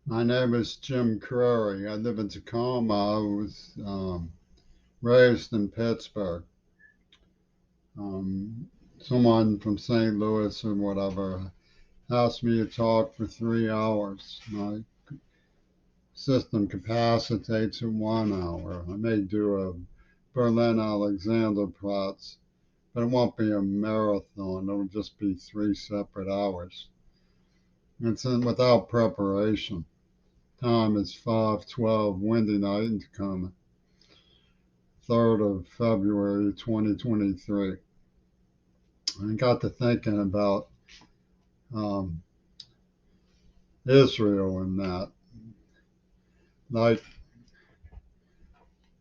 My name is Jim Curry. I live in Tacoma. I was raised in Pittsburgh. Um, Someone from St. Louis or whatever asked me to talk for 3 hours. My system capacitates at 1 hour. I may do a Berlin Alexanderplatz, but it won't be a marathon. It'll just be 3 separate hours. It's without preparation. Time is 5:12, windy night in Tacoma. 3rd of February 2023. I got to thinking about um, Israel and that. Like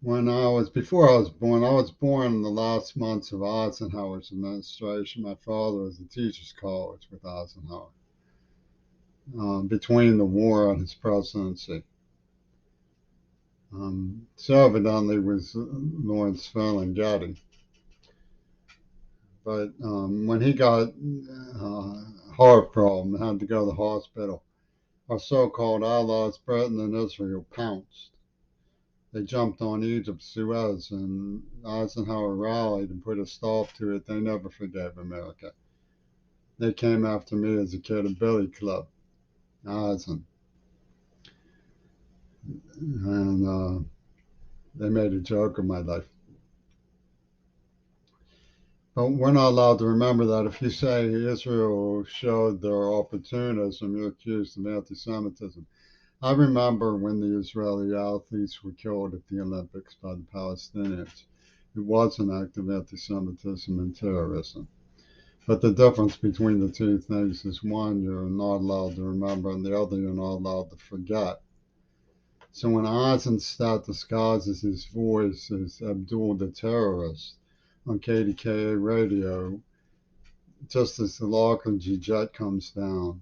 before I was born in the last months of Eisenhower's administration. My father was a teacher's college with Eisenhower between the war and his presidency. So evidently was Lawrence Ferlinghetti. But when he got heart problem, had to go to the hospital, our so-called allies, Britain and Israel, pounced. They jumped on Egypt, Suez, and Eisenhower rallied and put a stop to it. They never forgave America. They came after me as a kid at Billy Club, Eisen, and they made a joke of my life. But we're not allowed to remember that if you say Israel showed their opportunism, you're accused of anti-Semitism. I remember when the Israeli athletes were killed at the Olympics by the Palestinians. It was an act of anti Semitism and terrorism. But the difference between the two things is one, you're not allowed to remember, and the other, you're not allowed to forget. So when Eisenstadt disguises his voice as Abdul the terrorist on KDKA radio, just as the Lockheed jet comes down,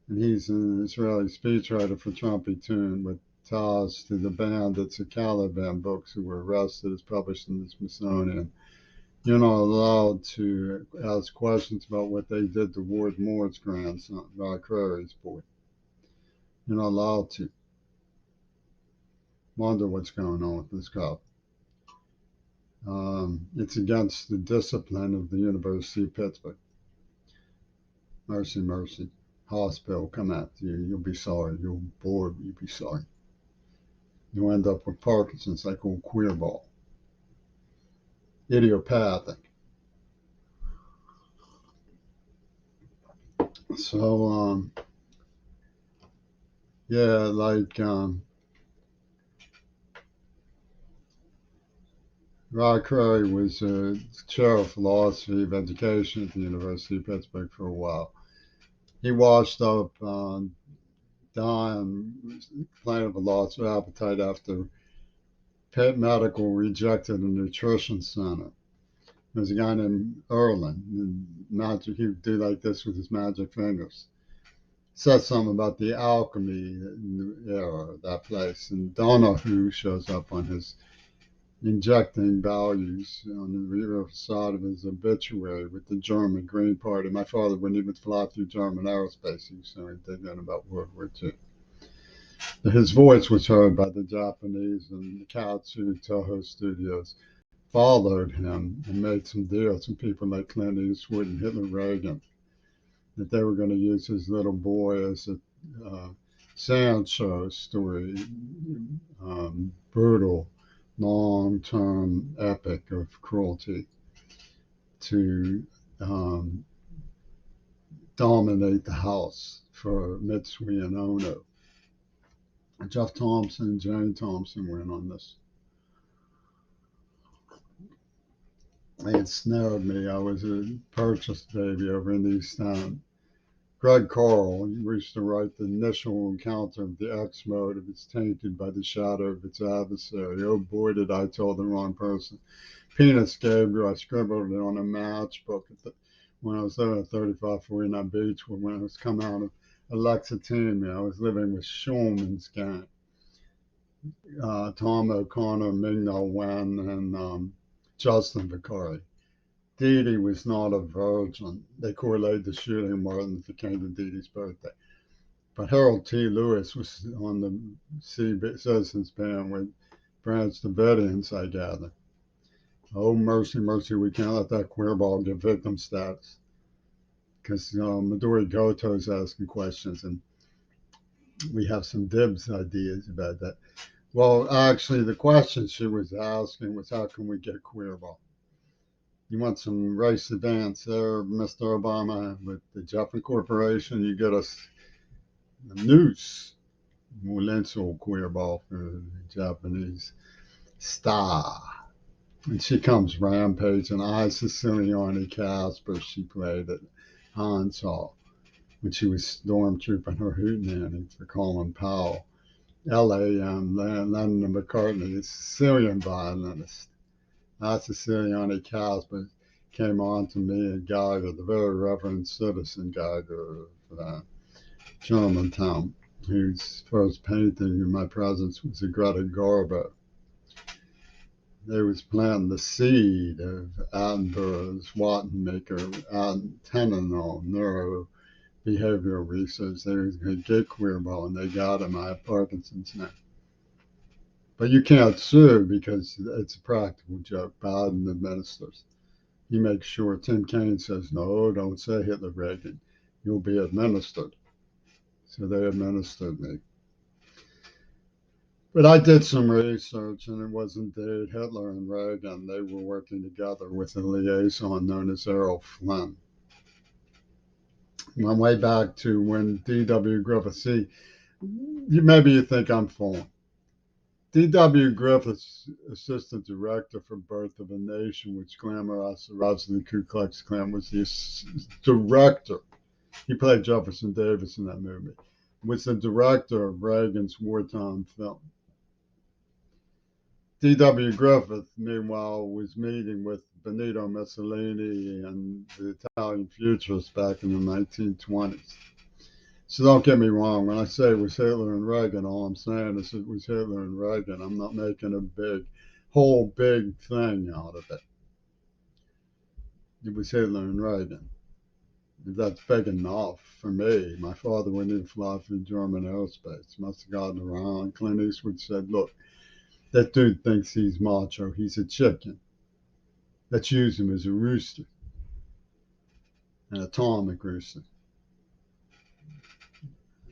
and he's an Israeli speechwriter for Trumpy Tune with ties to the bandits of Caliban books who were arrested as published in the Smithsonian. You're not allowed to ask questions about what they did to Ward Moore's grandson, Rod Crowley's boy. You're not allowed to wonder what's going on with this cop. It's against the discipline of the University of Pittsburgh. Mercy, mercy. Hospital come after you. You'll be sorry. You'll be bored. You'll be sorry. You'll end up with Parkinson's like old queer ball. Idiopathic. So, yeah, like Rod Curry was chair of philosophy of education at the University of Pittsburgh for a while. He washed up dying, complaining of a loss of appetite after Pitt Medical rejected a nutrition center. There's a guy named Erlin, and magic, he would do like this with his magic fingers. Says something about the alchemy era of that place. And Donahue shows up on his injecting values on the rear side of his obituary with the German Green Party. My father wouldn't even fly through German aerospace. He was so indignant about World War II. His voice was heard by the Japanese, and the Katsu Toho Studios followed him and made some deals with people like Clint Eastwood and Hitler Reagan that they were going to use his little boy as a Sancho story, brutal, long-term epic of cruelty to um, dominate the house for Mitsui and Ono. Jeff Thompson and Jane Thompson were in on this. They had snared me. I was a purchase baby over in East Town. Greg Carl used to write the initial encounter of the X motive is tainted by the shadow of its adversary. Oh boy, did I tell the wrong person. Penis Gabriel, I scribbled it on a matchbook when I was there at 3549 Beechwood when I was coming out of Alexithymia. I was living with Schulman's gang, Tom O'Connor, Migno Wen, and Justin Vicari. Dee Dee was not a virgin. They correlated the shooting of Martin Luther King to Dee Dee's birthday. But Harold T. Lewis was on the Citizens Band with Branch Davidians, I gather. Oh, mercy, mercy, we can't let that queer ball get victim status. Because Midori Goto is asking questions, and we have some dibs ideas about that. Well, actually, the question she was asking was, how can we get queer ball? You want some race advance there, Mr. Obama, with the Jeffrey Corporation? You get us the noose, Mulenso queer ball for the Japanese star. And she comes rampaging. I, Ceciliani Casper, she played at Hans Hall when she was stormtrooping her hootenanny for Colin Powell. L.A.M. Lennon McCartney, the Sicilian violinist. I, Ceciliani Casper, came on to me and Geiger, the very Reverend Citizen Geiger of Germantown, whose first painting in my presence was a Greta Garbo. They was planting the seed of Attenborough's Wattenmaker, Tenon, neuro behavioral research. They was going to get queer ball, and they got him. I have Parkinson's now. But you can't sue because it's a practical joke. Biden administers. He makes sure Tim Kaine says, no, don't say Hitler Reagan. You'll be administered. So they administered me. But I did some research, and it was indeed Hitler and Reagan. They were working together with a liaison known as Errol Flynn. Went way back to when D.W. Griffith, see, maybe you think I'm fooling. D.W. Griffith's assistant director for Birth of a Nation, which glamorized the rise of the Ku Klux Klan, was the director. He played Jefferson Davis in that movie. Was the director of Reagan's wartime film. D.W. Griffith, meanwhile, was meeting with Benito Mussolini and the Italian futurists back in the 1920s. So don't get me wrong. When I say it was Hitler and Reagan, all I'm saying is it was Hitler and Reagan. I'm not making a whole big thing out of it. It was Hitler and Reagan. If that's big enough for me, my father wouldn't even fly through German aerospace. Must have gotten around. Clint Eastwood said, look, that dude thinks he's macho. He's a chicken. Let's use him as a rooster, an atomic rooster.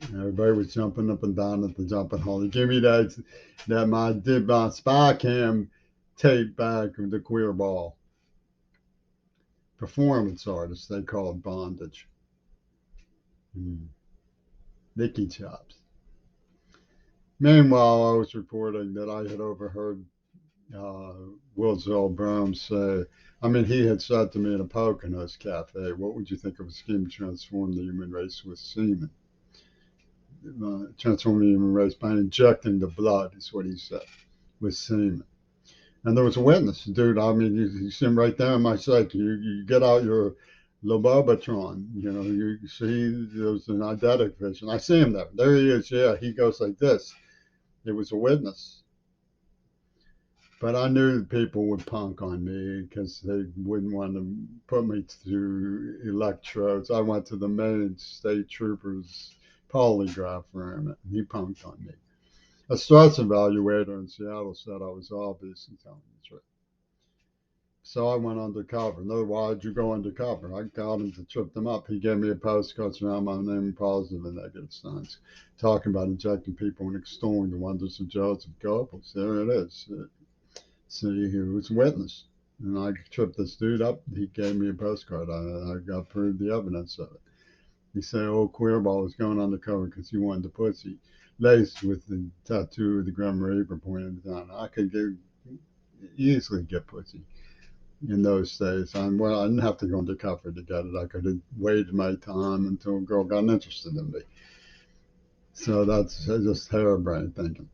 And everybody was jumping up and down at the jumping hall. Give me that my spy cam tape back of the queer ball. Performance artists, they called bondage. Nicky chops. Meanwhile, I was reporting that I had overheard Will Zell-Browne say, he had said to me in a Poconos cafe, what would you think of a scheme to transform the human race with semen? Transform the human race by injecting the blood, is what he said, with semen. And there was a witness, dude. You see him right there in my psyche. You get out your Lobobatron, you see there's an eidetic vision. I see him there. There he is. Yeah, he goes like this. It was a witness. But I knew people would punk on me because they wouldn't want to put me through electrodes. I went to the Maine State Troopers polygraph room, and he punked on me. A stress evaluator in Seattle said I was obvious and telling the truth. So I went undercover. No, why did you go undercover? I got him to trip them up. He gave me a postcard around my name, positive and negative signs, talking about injecting people and extolling the wonders of Joseph Goebbels. There it is. See, he was a witness. And I tripped this dude up. He gave me a postcard. I got proved the evidence of it. He said, oh, Queerball was going undercover because he wanted the pussy laced with the tattoo of the Grim Reaper pointed down. I could easily get pussy in those days. I didn't have to go undercover to get it. I could have waited my time until a girl got interested in me. So that's just harebrained thinking.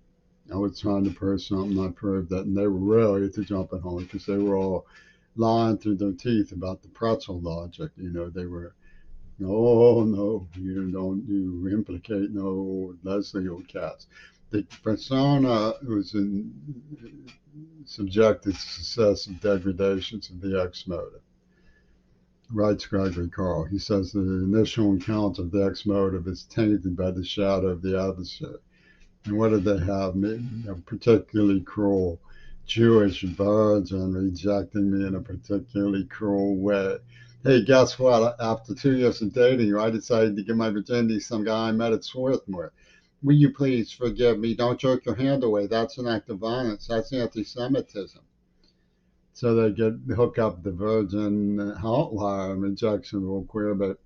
I was trying to prove something, I proved that, and they were really at the jumping hole because they were all lying through their teeth about the pretzel logic. They were, no, you implicate no Leslie old cats. The persona was subjected to successive degradations of the X motive. Writes Gregory Carl. He says the initial encounter of the ex-motive is tainted by the shadow of the adversary. And what did they have? Particularly cruel Jewish virgin rejecting me in a particularly cruel way. Hey, guess what? After 2 years of dating you, I decided to give my virginity to some guy I met at Swarthmore. Will you please forgive me? Don't jerk your hand away. That's an act of violence. That's anti-Semitism. So they hook up the virgin hotwire rejection real queer, but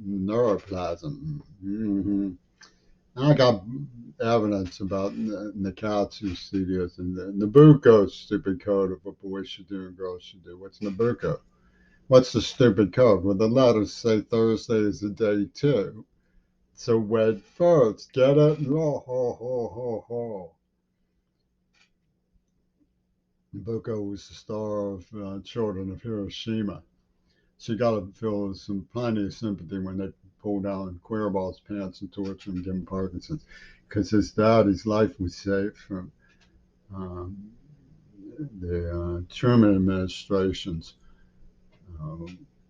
neuroplasm. I got evidence about Nikatsu Studios and Nabucco's stupid code of what boys should do and girls should do. What's Nabucco? What's the stupid code? Well, the letters say Thursday is the day too. So wed first. Get it? Oh, ho, ho, ho, ho. Nabucco was the star of Children of Hiroshima. She got to feel some plenty of sympathy when they pulled down Queerball's pants and tortured him, give him Parkinson's, because his daddy's life was saved from um, the Truman administration's uh,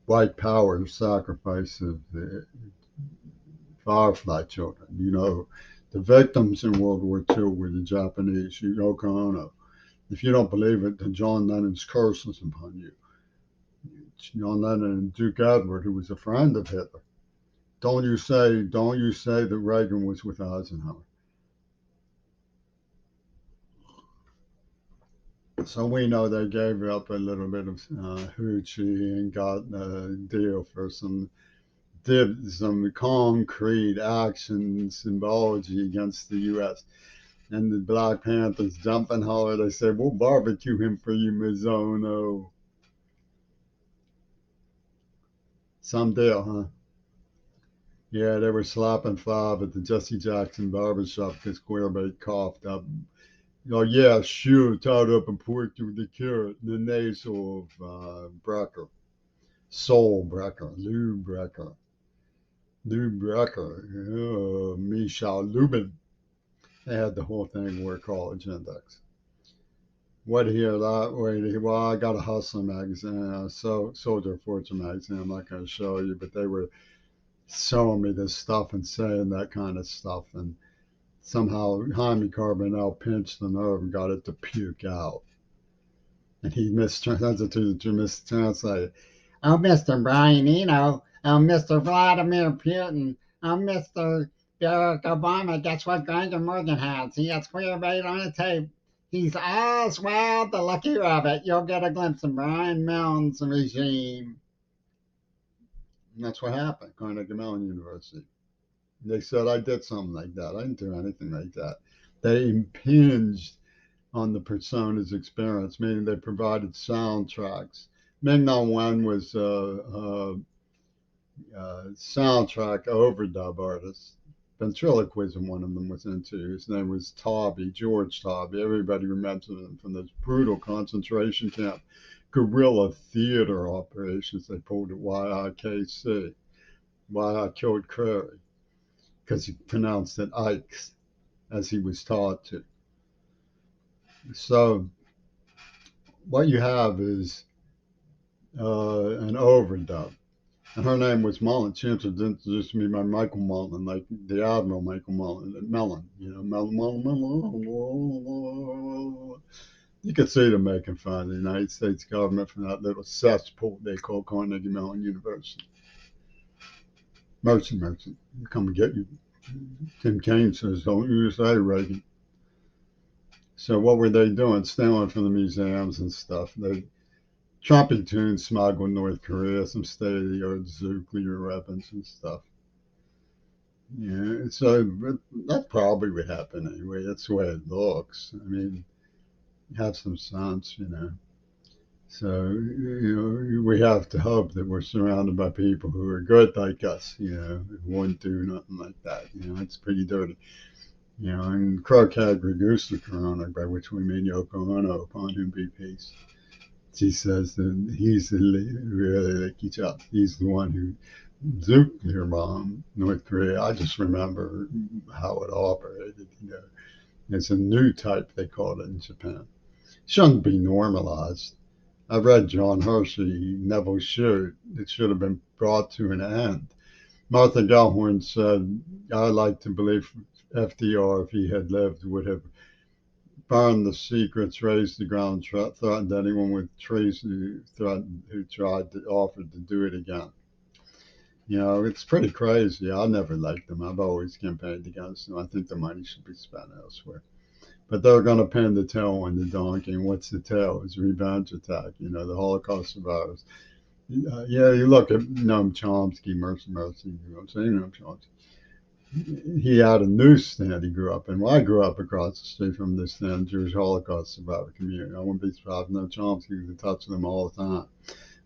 white power sacrifice of the Firefly children. The victims in World War II were the Japanese, Yoko Ono. If you don't believe it, then John Lennon's curse is upon you. John Lennon and Duke Edward, who was a friend of Hitler. Don't you say that Reagan was with Eisenhower. So we know they gave up a little bit of hoochie and got a deal for did some concrete action symbology against the U.S. And the Black Panthers jump and holler. They say, "We'll barbecue him for you, Mizono." Some deal, huh? Yeah, they were slapping five at the Jesse Jackson barbershop because Queerbait coughed up. Oh, yeah, sure, tied up and poured through the carrot, the nasal of Brecker. Soul Brecker, Lou Brecker. Lou Brecker, Michel Lubin. They had the whole thing War College Index. What here, that way? Well, I got a Hustler magazine, Soldier of Fortune magazine. I'm not going to show you, but they were showing me this stuff and saying that kind of stuff. And somehow Jaime Carbonell pinched the nerve and got it to puke out. And he mistranslated. Oh, Mr. Brian Eno. Oh, Mr. Vladimir Putin. Oh, Mr. Barack Obama. Guess what Granger Morgan has? He has Queerbait on the tape. He's Oswald the Lucky Rabbit. You'll get a glimpse of Brian Mellon's regime. And that's what happened, Carnegie Mellon University. They said I did something like that. I didn't do anything like that. They impinged on the persona's experience, meaning they provided soundtracks. Ming Na Wen was a soundtrack overdub artist. Ventriloquism, one of them was into. His name was Tawby, George Tawby. Everybody remembers him from those brutal concentration camp guerrilla theater operations they pulled at YIKC. Why I Killed Curry, because he pronounced it Ikes, as he was taught to. So what you have is an overdub. And her name was Mullen. She introduced me by Michael Mullen, like the Admiral Michael Mullen, Mellon, Mellon. You could see them making fun of the United States government from that little cesspool they call Carnegie Mellon University. Mercy, come and get you. Tim Kaine says, don't use that, Reagan. So what were they doing? Stealing from the museums and stuff. They chopping tunes smuggled North Korea, some state-of-the-art nuclear weapons and stuff. Yeah, so that probably would happen anyway. That's the way it looks. I mean, have some sense. So, we have to hope that we're surrounded by people who are good like us, who wouldn't do nothing like that. It's pretty dirty. And Croquet reduced the corona, by which we mean Yoko Ono, upon whom be peace. She says that he's really like each other. He's the one who nuclear bomb North Korea. I just remember how it operated. It's a new type, they call it in Japan. Shouldn't be normalized. I read John Hershey, Neville Shute. It should have been brought to an end. Martha Gellhorn said, I like to believe FDR, if he had lived, would have burned the secrets, razed the ground, threatened anyone with treason who tried to offer to do it again. You know, it's pretty crazy. I never liked them. I've always campaigned against them. I think the money should be spent elsewhere. But they're going to pin the tail on the donkey. And what's the tail? It's revenge attack. You know, the Holocaust survivors. Yeah, you look at Noam Chomsky, Mercy, you know what I'm saying? Noam Chomsky. He had a newsstand he grew up in. Well, I grew up across the street from this Jewish Holocaust survivor community. I wouldn't be surprised if Noam Chomsky was in touch with them all the time.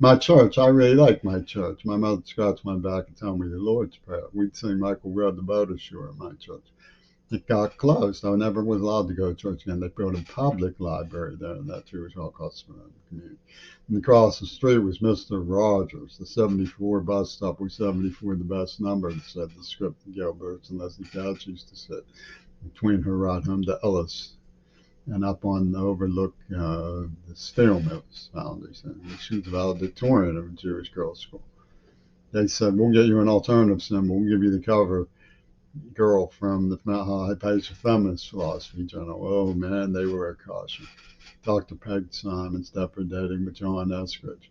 My church, I really like my church. My mother scratched my back and told me the Lord's Prayer. We'd sing Michael Redd the Boat Shore at my church. It got closed. I never was allowed to go to church again. They built a public library there in that Jewish Holocaust community. And across the street was Mr. Rogers, the 74 bus stop where 74 the best number, said the script that Gail Burtz and Leslie Couch used to sit between her ride home to Ellis and up on the overlook the steel mills founders. And she was the valedictorian of a Jewish girls' school. They said, we'll get you an alternative symbol. We'll give you the cover girl from the High Page of Feminist Philosophy Journal. Oh man, they were a caution. Dr. Peg Simons deprecating with John Eskridge,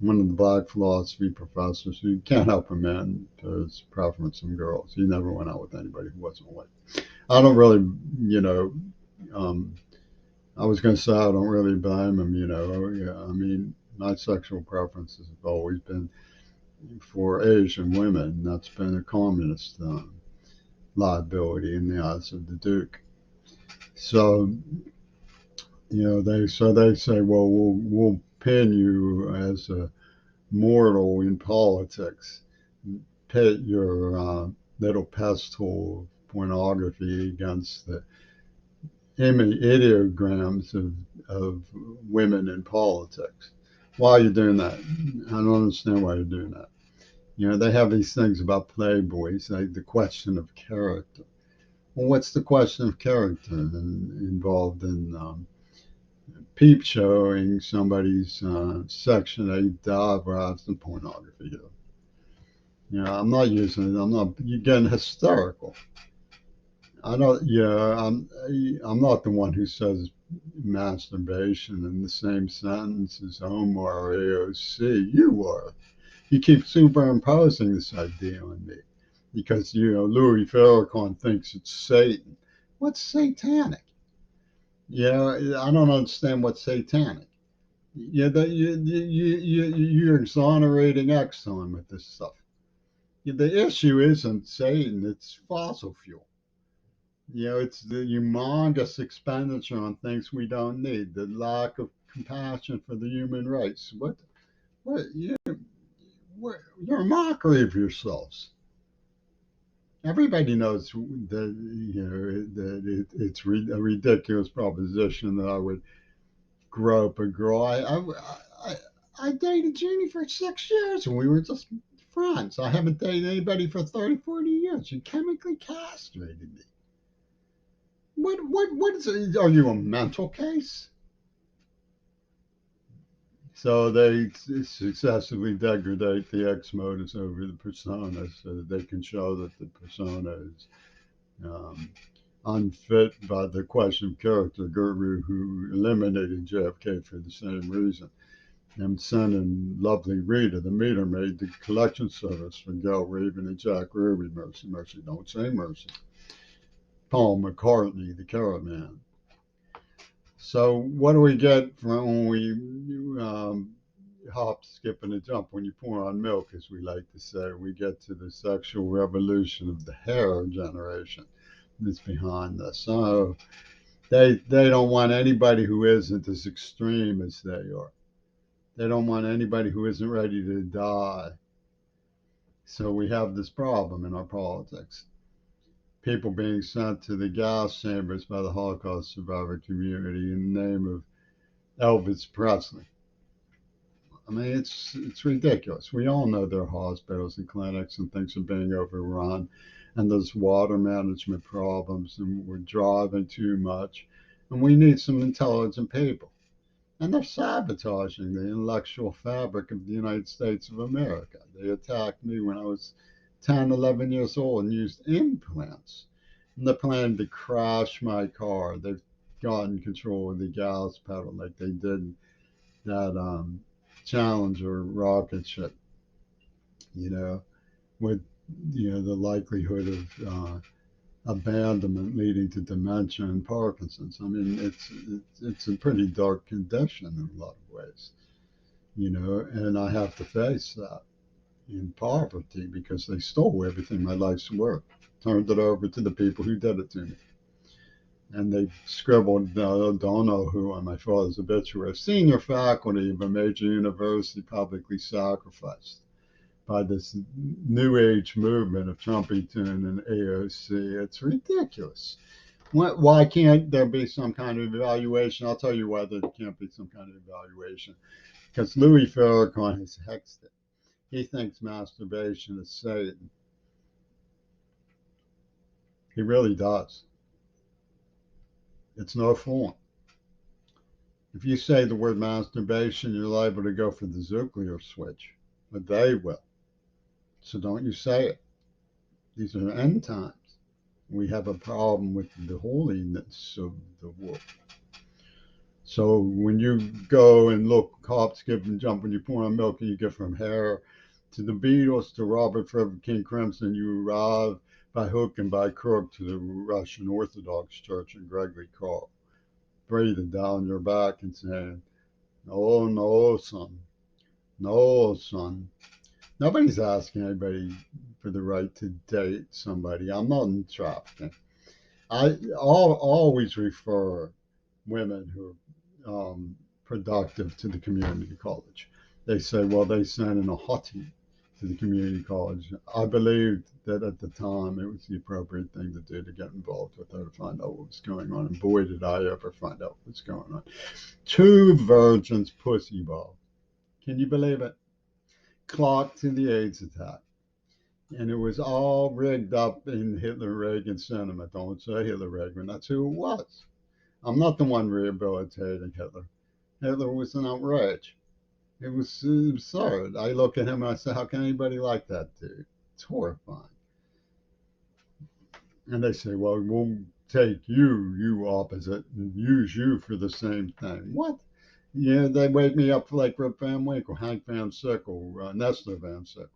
one of the black philosophy professors who can't help a man to his preference in girls. He never went out with anybody who wasn't white. I don't really, you know, I was going to say I don't really blame him, you know. Yeah, I mean, my sexual preferences have always been for Asian women. That's been a communist liability in the eyes of the Duke. So, you know, they say, well, we'll pin you as a mortal in politics, pit your little pestle of pornography against the ideograms of women in politics. Why are you doing that? I don't understand why you're doing that. You know, they have these things about playboys, like the question of character. Well, what's the question of character involved in peep showing somebody's Section 8 dive rather than pornography? You know, I'm not using it. I'm not. You're getting hysterical. I don't. Yeah, I'm not the one who says masturbation in the same sentence as homo or AOC. You are. You keep superimposing this idea on me because you know Louis Farrakhan thinks it's Satan. What's satanic? Yeah, I don't understand what's satanic. Yeah, you're exonerating Exxon with this stuff. The issue isn't Satan; it's fossil fuel. You know, it's the humongous expenditure on things we don't need, the lack of compassion for the human race. What, you're a mockery of yourselves. Everybody knows that you know that it's a ridiculous proposition that I would grope a girl. I, I dated Jeannie for 6 years and we were just friends. I haven't dated anybody for 30, 40 years. You chemically castrated me. What is it? Are you a mental case? So they successively degrade the ex motives over the persona so that they can show that the persona is um, unfit by the question of character guru who eliminated JFK for the same reason. And sending lovely Rita, the meter maid, the collection service for Gail Raven and Jack Ruby. Mercy, mercy, don't say mercy. Paul McCartney, the carrot man. So what do we get from when we hop, skip, and a jump when you pour on milk, as we like to say? We get to the sexual revolution of the hair generation that's behind this. So they don't want anybody who isn't as extreme as they are. They don't want anybody who isn't ready to die. So we have this problem in our politics. People being sent to the gas chambers by the Holocaust survivor community in the name of Elvis Presley. I mean, it's ridiculous. We all know there are hospitals and clinics and things are being overrun, and there's water management problems, and we're driving too much, and we need some intelligent people. And they're sabotaging the intellectual fabric of the United States of America. They attacked me when I was 10, 11 years old and used implants. And they're planning to crash my car. They've gotten control of the gas pedal like they did that Challenger rocket ship, you know, with the likelihood of abandonment leading to dementia and Parkinson's. I mean, it's a pretty dark condition in a lot of ways, and I have to face that in poverty because they stole everything my life's work, turned it over to the people who did it to me. And they scribbled, don't know who, on my father's obituary. Senior faculty of a major university publicly sacrificed by this new age movement of Trumpington and AOC. It's ridiculous. Why can't there be some kind of evaluation? I'll tell you why there can't be some kind of evaluation. Because Louis Farrakhan has hexed it. He thinks masturbation is Satan. He really does. It's no fun. If you say the word masturbation, you're liable to go for the nuclear switch, but they will. So don't you say it. These are end times. We have a problem with the holiness of the world. So when you go and look, cops give and jump when you pour on milk and you get from hair to the Beatles to Robert Frederick King Crimson, you arrive by hook and by crook to the Russian Orthodox Church and Gregory Carl, breathing down your back and saying, "No, no, son, no, son." Nobody's asking anybody for the right to date somebody. I'm not in trafficking. Always refer women who are productive to the community college. They say, well, they sent in a hottie to the community college. I believed that at the time it was the appropriate thing to do to get involved with her to find out what was going on. And boy, did I ever find out what was going on. Two virgins pussy ball. Can you believe it? Clocked to the AIDS attack. And it was all rigged up in Hitler Reagan cinema. Don't say Hitler Reagan. That's who it was. I'm not the one rehabilitating Hitler. Hitler was an outrage. It was absurd. I look at him and I say, how can anybody like that dude? It's horrifying. And they say, well, we'll take you, you opposite, and use you for the same thing. What? Yeah, they wake me up like Rip Van Winkle, Hank Van Sickle, Nestor Van Sickle,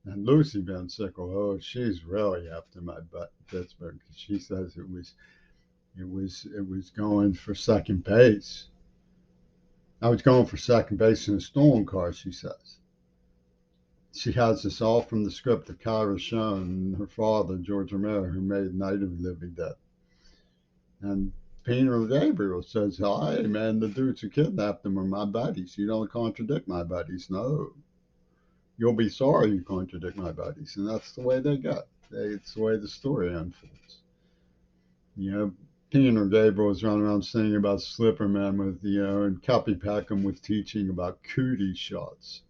and Lucy Van Sickle. Oh, she's really after my butt in Pittsburgh. She says it was going for second base. I was going for second base in a stolen car, she says. She has this all from the script of Kyra Schoen and her father, George Romero, who made Night of the Living Dead. And Peter Gabriel says, hey, man, the dudes who kidnapped them are my buddies. You don't contradict my buddies. No. You'll be sorry you contradict my buddies. And that's the way they go. It's the way the story unfolds. Peter Gabriel was running around singing about Slipperman with, and Cuppy Peckham was teaching about cootie shots.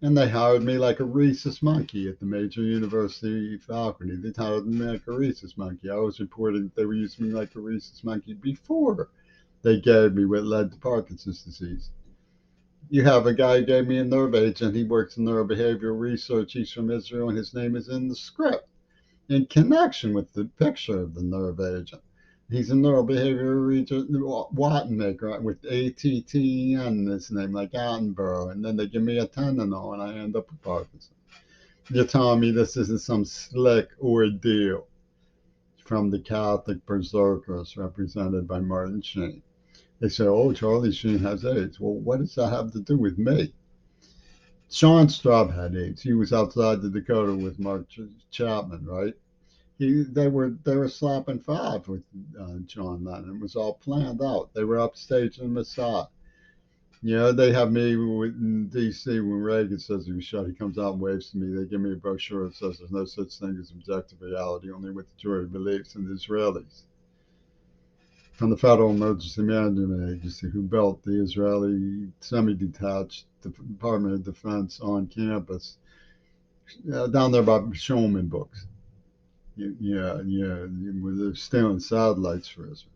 And they hired me like a rhesus monkey at the major university faculty. They hired me like a rhesus monkey. I was reporting that they were using me like a rhesus monkey before they gave me what led to Parkinson's disease. You have a guy who gave me a nerve agent. He works in neurobehavioral research. He's from Israel, and his name is in the script in connection with the picture of the nerve agent. He's a neurobehavioral researcher, Wattenmaker, with ATTEN in his name, like Attenborough, and then they give me a Tylenol, and I end up with Parkinson's. You're telling me this isn't some slick ordeal from the Catholic berserkers represented by Martin Sheen. They say, oh, Charlie Sheen has AIDS. Well, what does that have to do with me? Sean Straub had AIDS. He was outside the Dakota with Mark Chapman, right? They were slapping five with John Lennon. It was all planned out. They were upstaging the Messiah. They have me in D.C. when Reagan says he was shot. He comes out and waves to me. They give me a brochure that says there's no such thing as objective reality, only what the jury believes in the Israelis. From the Federal Emergency Management Agency, who built the Israeli semi-detached Department of Defense on campus down there by Shulman Books. Yeah, they're stealing satellites for Israel.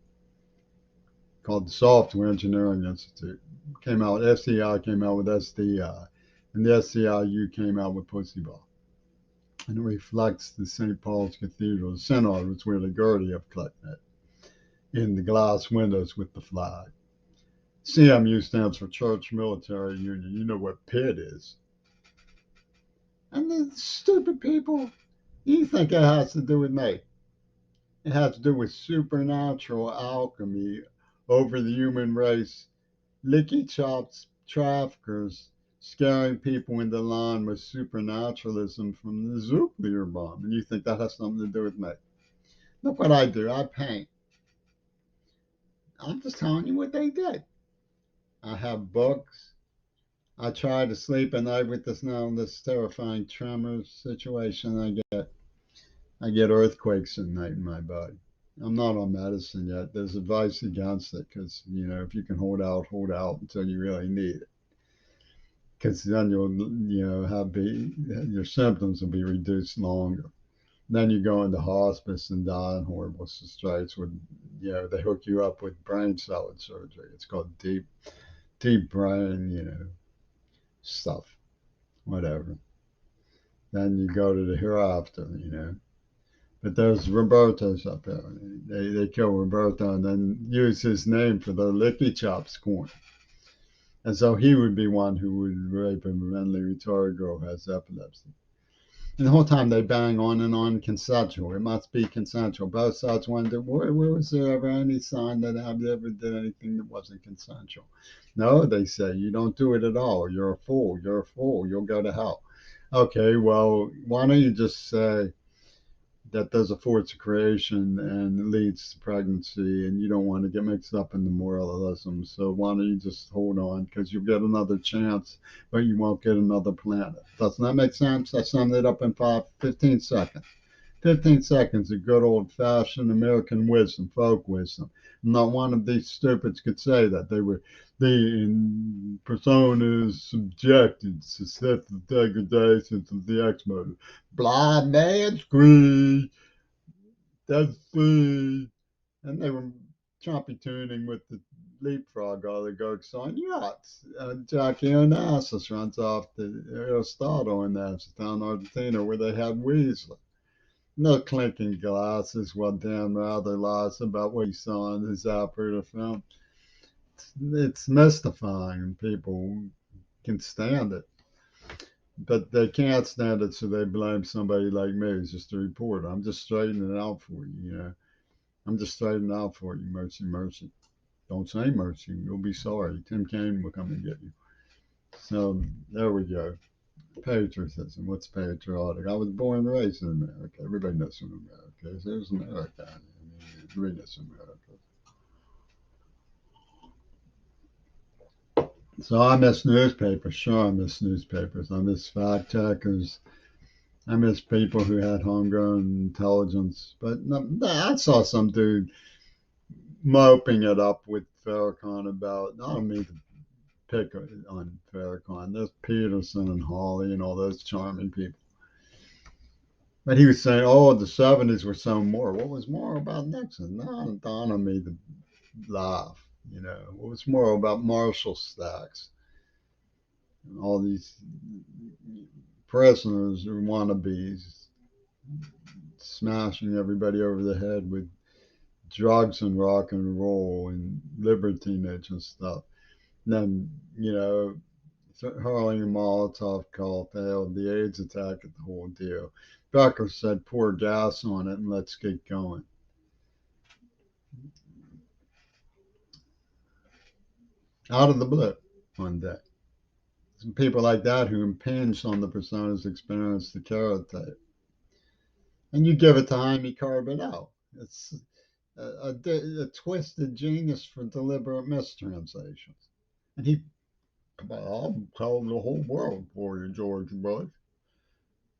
called the Software Engineering Institute. Came out, SEI came out with SDI, and the SEIU came out with Pussyball. And it reflects the St. Paul's Cathedral. The Synod was where the Gertie have collected it in the glass windows with the flag. CMU stands for Church Military Union. You know what PID is. And the stupid people, you think it has to do with me. It has to do with supernatural alchemy over the human race. Licky chops, traffickers, scaring people into line with supernaturalism from the nuclear bomb. And you think that has something to do with me. Look what I do. I paint. I'm just telling you what they did. I have books. I try to sleep at night with this terrifying tremor situation I get earthquakes at night in my body. I'm not on medicine yet. There's advice against it because, if you can hold out until you really need it. Because then your symptoms will be reduced longer. Then you go into hospice and die in horrible straits with, they hook you up with brain salad surgery. It's called deep brain, stuff, whatever. Then you go to the hereafter. But there's Roberto's up there. They kill Roberto and then use his name for the Licky Chops corner. And so he would be one who would rape a mentally retarded girl who has epilepsy. And the whole time they bang on and on consensual. It must be consensual. Both sides wonder, where was there ever any sign that I ever did anything that wasn't consensual? No, they say, you don't do it at all. You're a fool. You're a fool. You'll go to hell. Okay, well, why don't you just say that there's a force of creation and it leads to pregnancy and you don't want to get mixed up in the moralism. So why don't you just hold on because you'll get another chance, but you won't get another planet. Doesn't that make sense? I summed it up in 15 seconds. 15 seconds of good old fashioned American wisdom, folk wisdom. Not one of these stupids could say that the persona is subjected to set the degradations of the X motive. Blind man's greed, that's free. And they were choppy tuning with the leapfrog oligarchs on yachts. Jackie Onassis runs off the Aristotle Onassis down in Argentina where they had Weasley. No clinking glasses while Dan Rather lies about what he saw in his opera film. It's mystifying. People can stand it. But they can't stand it, so they blame somebody like me who's just a reporter. I'm just straightening it out for you, I'm just straightening it out for you. Mercy, mercy. Don't say mercy. You'll be sorry. Tim Kaine will come and get you. So there we go. Patriotism. What's patriotic? I was born and raised in America. Everybody knows who America is. There's America. I mean, everybody knows America. So I miss newspapers. Sure, I miss newspapers. I miss fact checkers. I miss people who had homegrown intelligence. But I saw some dude moping it up with Farrakhan about, I don't mean to pick on Farrakhan. There's Peterson and Hawley and all those charming people. But he was saying, oh, the 70s were so moral. What was moral about Nixon? No, it dawned on me to laugh. What was moral about Marshall Stacks? All these prisoners who wannabes smashing everybody over the head with drugs and rock and roll and libertinage and stuff. And then, hurling a Molotov cocktail, the AIDS attack at the whole deal. Becker said, pour gas on it and let's get going. Out of the blue one day. Some people like that who impinge on the persona's experience to karate. And you give it time, you carve it out. It's a twisted genius for deliberate mistranslations. And I'll tell the whole world for you, George Bush.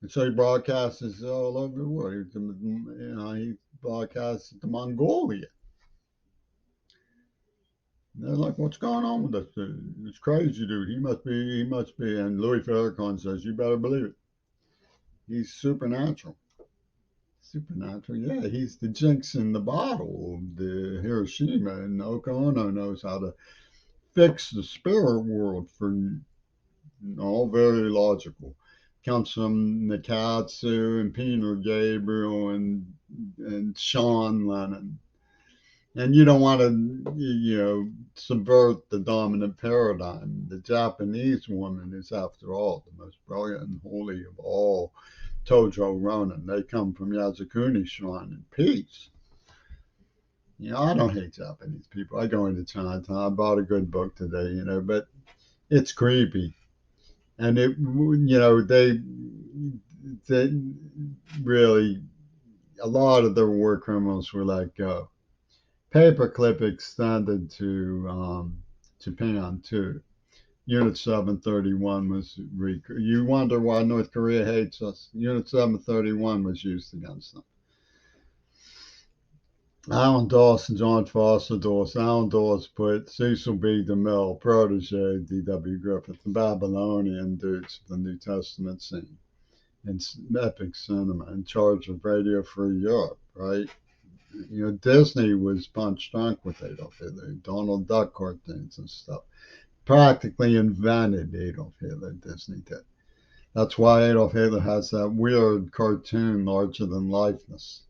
And so he broadcasts all over the world. He broadcasts to Mongolia. And they're like, what's going on with this dude? It's crazy, dude. He must be. And Louis Farrakhan says, you better believe it. He's supernatural. supernatural. Yeah, he's the jinx in the bottle. The Hiroshima and Oko Ono knows how to fix the spirit world for all very logical. Comes from Nikatsu and Peter Gabriel and Sean Lennon. And you don't want to, subvert the dominant paradigm. The Japanese woman is, after all, the most brilliant and holy of all Tojo Ronin. They come from Yasukuni Shrine in peace. I don't hate Japanese people. I go into Chinatown. I bought a good book today, but it's creepy. And they really, a lot of their war criminals were let go. Paperclip extended to Japan too. Unit 731 was. You wonder why North Korea hates us. Unit 731 was used against them. Alan Dawson, John Foster Dawson. Alan Dawson put Cecil B. DeMille, protege D.W. Griffith, the Babylonian dudes of the New Testament scene in epic cinema, in charge of Radio Free Europe, right? Disney was punch drunk with Adolf Hitler, Donald Duck cartoons and stuff. Practically invented Adolf Hitler, Disney did. That's why Adolf Hitler has that weird cartoon larger than lifeness.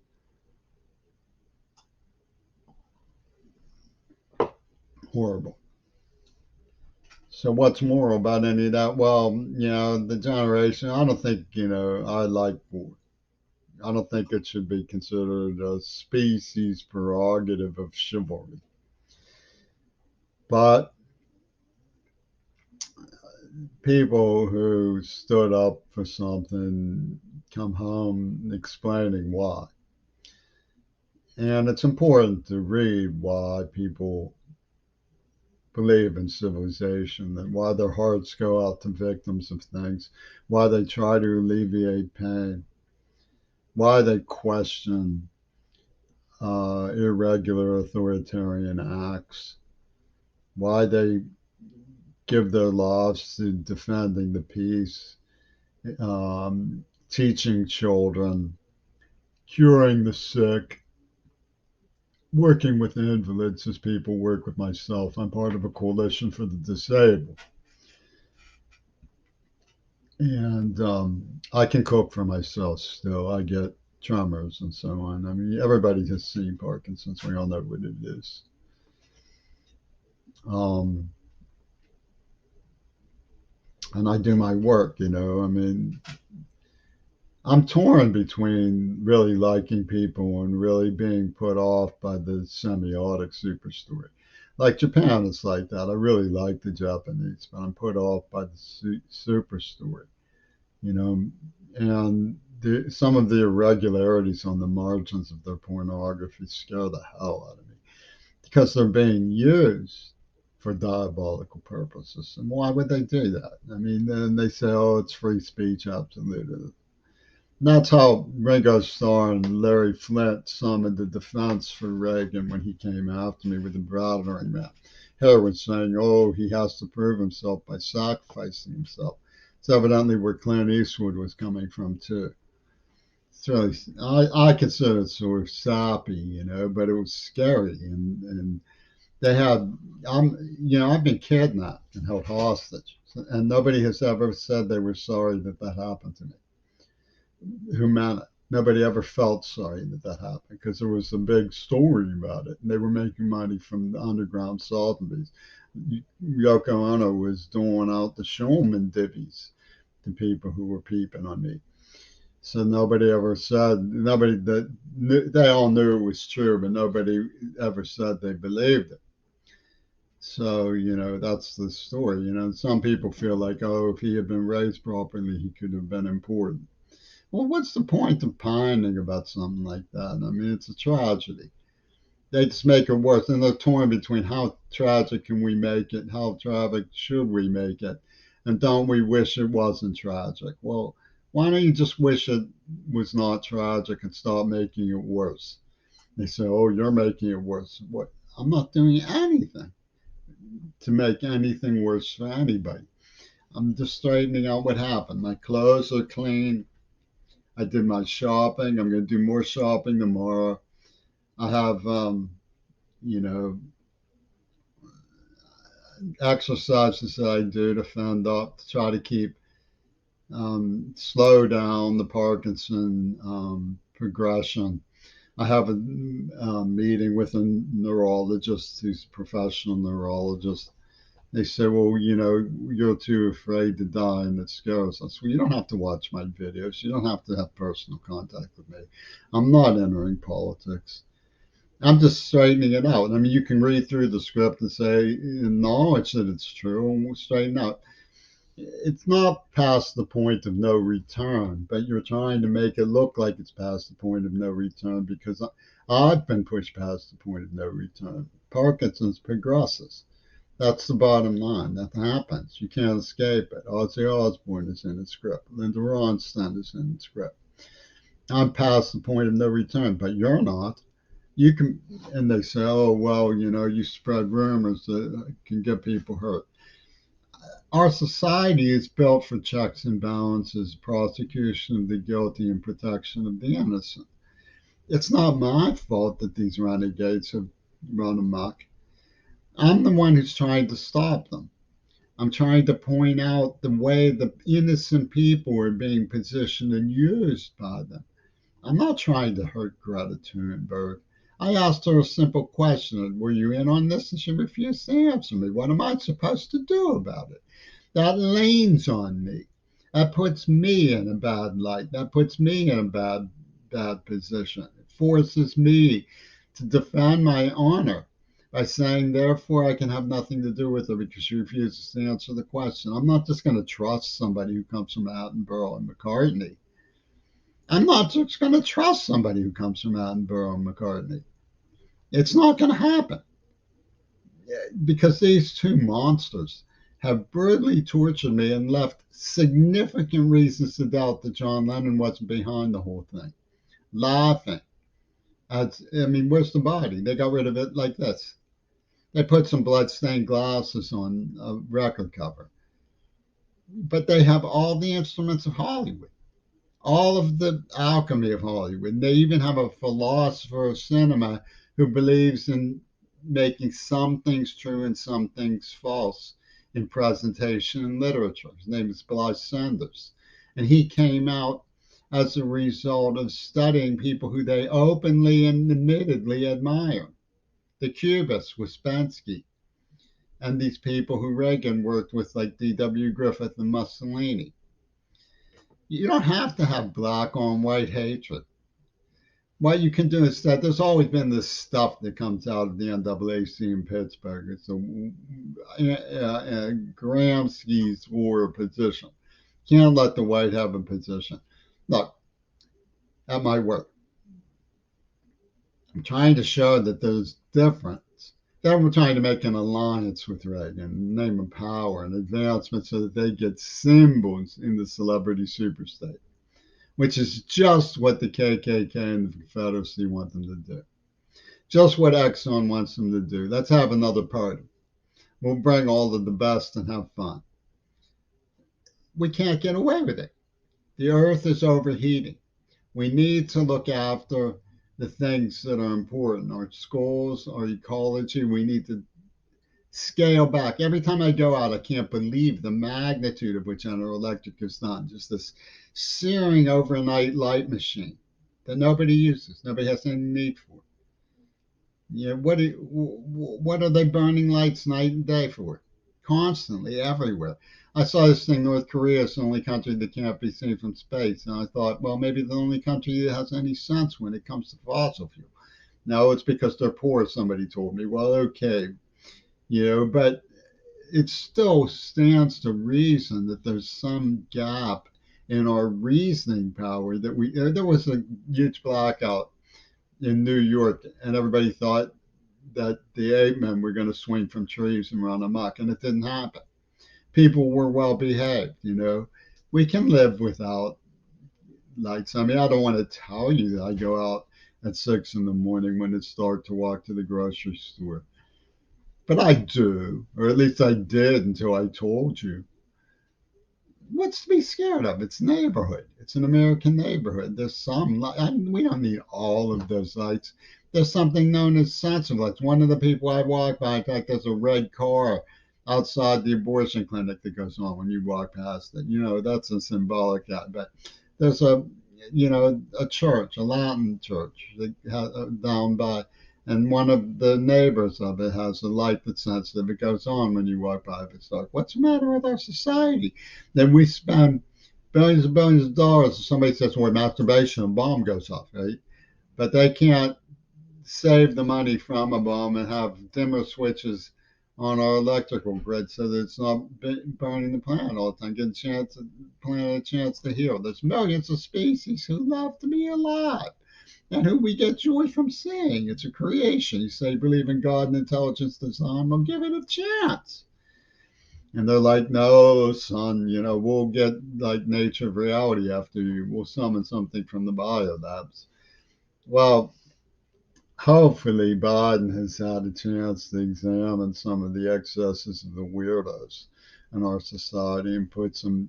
Horrible. So what's moral about any of that? Well, the generation, I don't think, I like war. I don't think it should be considered a species prerogative of chivalry. But people who stood up for something come home explaining why. And it's important to read why people believe in civilization, that why their hearts go out to victims of things, why they try to alleviate pain, why they question irregular authoritarian acts, why they give their lives to defending the peace, teaching children, curing the sick, working with invalids as people work with myself. I'm part of a coalition for the disabled. And I can cook for myself still. I get tremors and so on. I mean, everybody has seen Parkinson's. We all know what it is. And I do my work, I mean, I'm torn between really liking people and really being put off by the semiotic super story. Like Japan is like that. I really like the Japanese, but I'm put off by the super story, and some of the irregularities on the margins of their pornography scare the hell out of me because they're being used for diabolical purposes. And why would they do that? I mean, then they say, oh, it's free speech, absolutely. And that's how Ringo Starr and Larry Flint summoned the defense for Reagan when he came after me with the battering ram. Harry was saying, oh, he has to prove himself by sacrificing himself. It's evidently where Clint Eastwood was coming from, too. It's really, I consider it sort of sappy, but it was scary. And they had, I've been kidnapped and held hostage, and nobody has ever said they were sorry that that happened to me. Who meant it? Nobody ever felt sorry that that happened because there was a big story about it, and they were making money from the underground Sotheby's. Yoko Ono was doling out the showman divvies to people who were peeping on me. So nobody ever said, nobody that they all knew it was true, but nobody ever said they believed it. So, that's the story. Some people feel like, oh, if he had been raised properly, he could have been important. Well, what's the point of pining about something like that? I mean, it's a tragedy. They just make it worse. And they're torn between how tragic can we make it, how tragic should we make it, and don't we wish it wasn't tragic? Well, why don't you just wish it was not tragic and stop making it worse? They say, oh, you're making it worse. What? I'm not doing anything to make anything worse for anybody. I'm just straightening out what happened. My clothes are clean. I did my shopping. I'm going to do more shopping tomorrow. I have, you know, exercises that I do to fend up, to try to keep, slow down the Parkinson progression. I have a meeting with a neurologist who's a professional neurologist. They say, well, you're too afraid to die and it scares us. Well, you don't have to watch my videos. You don't have to have personal contact with me. I'm not entering politics. I'm just straightening it out. I mean, you can read through the script and say, acknowledge that it's true, and we'll straighten out. It's not past the point of no return, but you're trying to make it look like it's past the point of no return because I've been pushed past the point of no return. Parkinson's progresses. That's the bottom line. That happens. You can't escape it. Ozzy Osbourne is in the script. Linda Ronstadt is in the script. I'm past the point of no return, but you're not. You can, and they say, oh, well, you spread rumors that can get people hurt. Our society is built for checks and balances, prosecution of the guilty and protection of the innocent. It's not my fault that these renegades have run amok. I'm the one who's trying to stop them. I'm trying to point out the way the innocent people are being positioned and used by them. I'm not trying to hurt Greta Thunberg. I asked her a simple question. Were you in on this? And she refused to answer me. What am I supposed to do about it? That leans on me. That puts me in a bad light. That puts me in a bad position. It forces me to defend my honor by saying, therefore, I can have nothing to do with her because she refuses to answer the question. I'm not just going to trust somebody who comes from Attenborough and McCartney. I'm not just going to trust somebody who comes from Attenborough and McCartney. It's not going to happen because these two monsters have brutally tortured me and left significant reasons to doubt that John Lennon wasn't behind the whole thing. Laughing. Where's the body? They got rid of it like this. They put some blood-stained glasses on a record cover. But they have all the instruments of Hollywood, all of the alchemy of Hollywood. They even have a philosopher of cinema who believes in making some things true and some things false in presentation and literature. His name is Blythe Sanders. And he came out as a result of studying people who they openly and admittedly admire. The Cubists, Ouspensky, and these people who Reagan worked with, like D.W. Griffith and Mussolini. You don't have to have black on white hatred. What you can do instead, there's always been this stuff that comes out of the NAACP in Pittsburgh. It's Gramsci's war position. Can't let the white have a position. Look, that might work. I'm trying to show that there's difference. Then we're trying to make an alliance with Reagan, in the name of power and advancement so that they get symbols in the celebrity superstate, which is just what the KKK and the Confederacy want them to do. Just what Exxon wants them to do. Let's have another party. We'll bring all of the best and have fun. We can't get away with it. The earth is overheating. We need to look after the things that are important, our schools, our ecology. We need to scale back. Every time I go out, I can't believe the magnitude of what General Electric has done. Just this searing overnight light machine that nobody uses, nobody has any need for. What are they burning lights night and day for? Constantly, everywhere. I saw this thing, North Korea is the only country that can't be seen from space. And I thought, well, maybe the only country that has any sense when it comes to fossil fuel. No, it's because they're poor, somebody told me. Well, okay, but it still stands to reason that there's some gap in our reasoning power that there was a huge blackout in New York and everybody thought that the ape men were going to swing from trees and run amok, and it didn't happen. People were well behaved. We can live without lights. I don't want to tell you that I go out at 6 in the morning when it's dark to walk to the grocery store. But I do, or at least I did until I told you. What's to be scared of? It's neighborhood. It's an American neighborhood. There's some, we don't need all of those lights. There's something known as sensor lights. One of the people I walk by, in fact, there's a red car outside the abortion clinic that goes on when you walk past it. That's a symbolic act. But there's a church, a Latin church down by, and one of the neighbors of it has a light that's sensitive. It goes on when you walk by. It's like, what's the matter with our society? Then we spend billions of dollars. Somebody says, well, masturbation, a bomb goes off, right? But they can't save the money from a bomb and have dimmer switches on our electrical grid so that it's not burning the planet all the time, giving planet a chance to heal. There's millions of species who love to be alive and who we get joy from seeing. It's a creation. You say you believe in God and intelligence design, well, give it a chance. And they're like, no, son, we'll get like nature of reality after you. We'll summon something from the biolabs. Well, hopefully Biden has had a chance to examine some of the excesses of the weirdos in our society and put some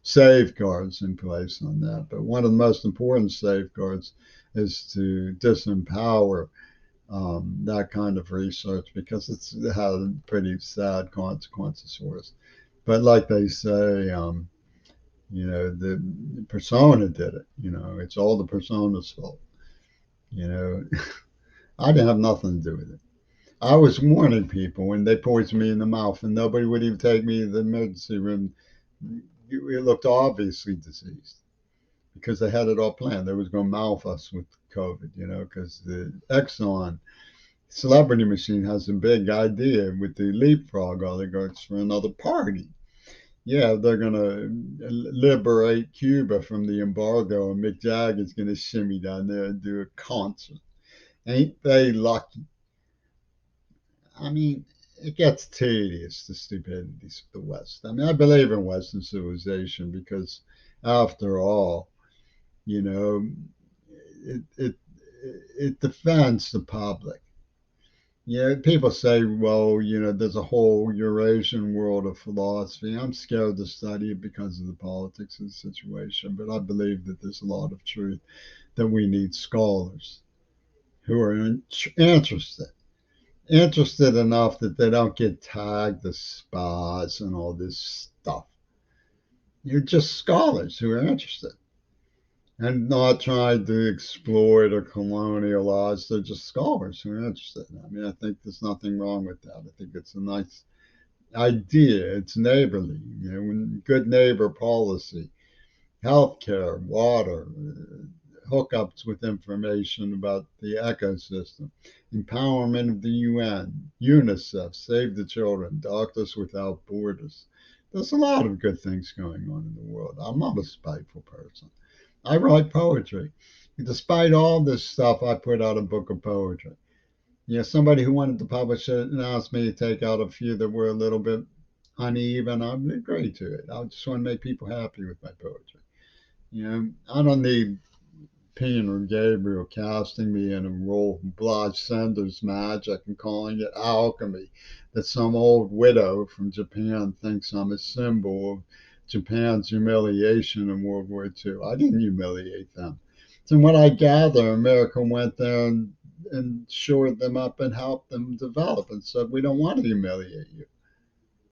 safeguards in place on that. But one of the most important safeguards is to disempower that kind of research because it had pretty sad consequences for us. But like they say, the persona did it. It's all the persona's fault. You know, I didn't have nothing to do with it. I was warning people when they poisoned me in the mouth, and nobody would even take me to the emergency room. It looked obviously diseased because they had it all planned. They was going to mouth us with COVID, because the Exxon celebrity machine has a big idea with the leapfrog oligarchs for another party. Yeah, they're going to liberate Cuba from the embargo, and Mick Jagger's going to shimmy down there and do a concert. Ain't they lucky? I mean, it gets tedious, the stupidities of the West. I mean, I believe in Western civilization because, after all, you know, it it it defends the public. People say, well, there's a whole Eurasian world of philosophy. I'm scared to study it because of the politics of the situation, but I believe that there's a lot of truth that we need scholars who are interested enough that they don't get tagged as spies and all this stuff. You're just scholars who are interested and not trying to exploit or colonialize. They're just scholars who are interested. I mean, I think there's nothing wrong with that. I think it's a nice idea. It's neighborly, when good neighbor policy, healthcare, water, hookups with information about the ecosystem, empowerment of the UN, UNICEF, Save the Children, Doctors Without Borders. There's a lot of good things going on in the world. I'm not a spiteful person. I write poetry. Despite all this stuff, I put out a book of poetry. Somebody who wanted to publish it and asked me to take out a few that were a little bit uneven, I'd agree to it. I just want to make people happy with my poetry. I don't need Peter Gabriel casting me in a role of Blanche Sanders magic and calling it alchemy that some old widow from Japan thinks I'm a symbol of Japan's humiliation in World War II. I didn't humiliate them. From what I gather, America went there and shored them up and helped them develop and said, we don't want to humiliate you.